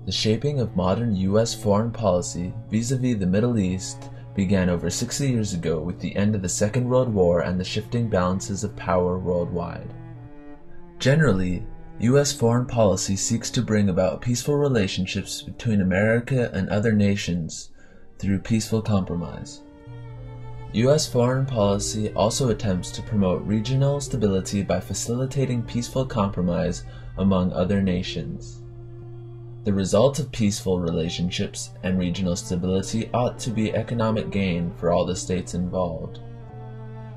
The shaping of modern U.S. foreign policy vis-à-vis the Middle East began over 60 years ago with the end of the Second World War and the shifting balances of power worldwide. Generally, U.S. foreign policy seeks to bring about peaceful relationships between America and other nations through peaceful compromise. U.S. foreign policy also attempts to promote regional stability by facilitating peaceful compromise among other nations. The result of peaceful relationships and regional stability ought to be economic gain for all the states involved.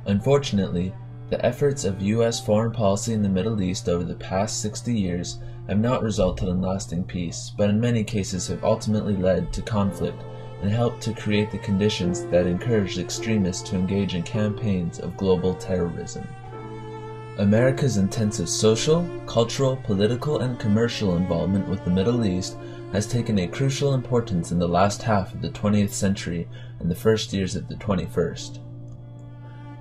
Unfortunately, the efforts of U.S. foreign policy in the Middle East over the past 60 years have not resulted in lasting peace, but in many cases have ultimately led to conflict and helped to create the conditions that encourage extremists to engage in campaigns of global terrorism. America's intensive social, cultural, political, and commercial involvement with the Middle East has taken a crucial importance in the last half of the 20th century and the first years of the 21st.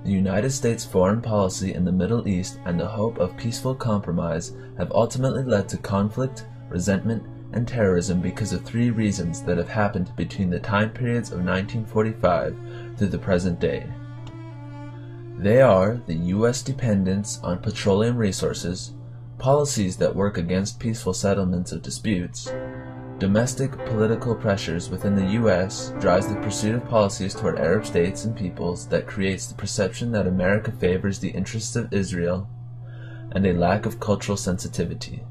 The United States foreign policy in the Middle East and the hope of peaceful compromise have ultimately led to conflict, resentment, and terrorism because of three reasons that have happened between the time periods of 1945 through the present day. They are the U.S. dependence on petroleum resources, policies that work against peaceful settlements of disputes, domestic political pressures within the U.S. drives the pursuit of policies toward Arab states and peoples that creates the perception that America favors the interests of Israel, and a lack of cultural sensitivity.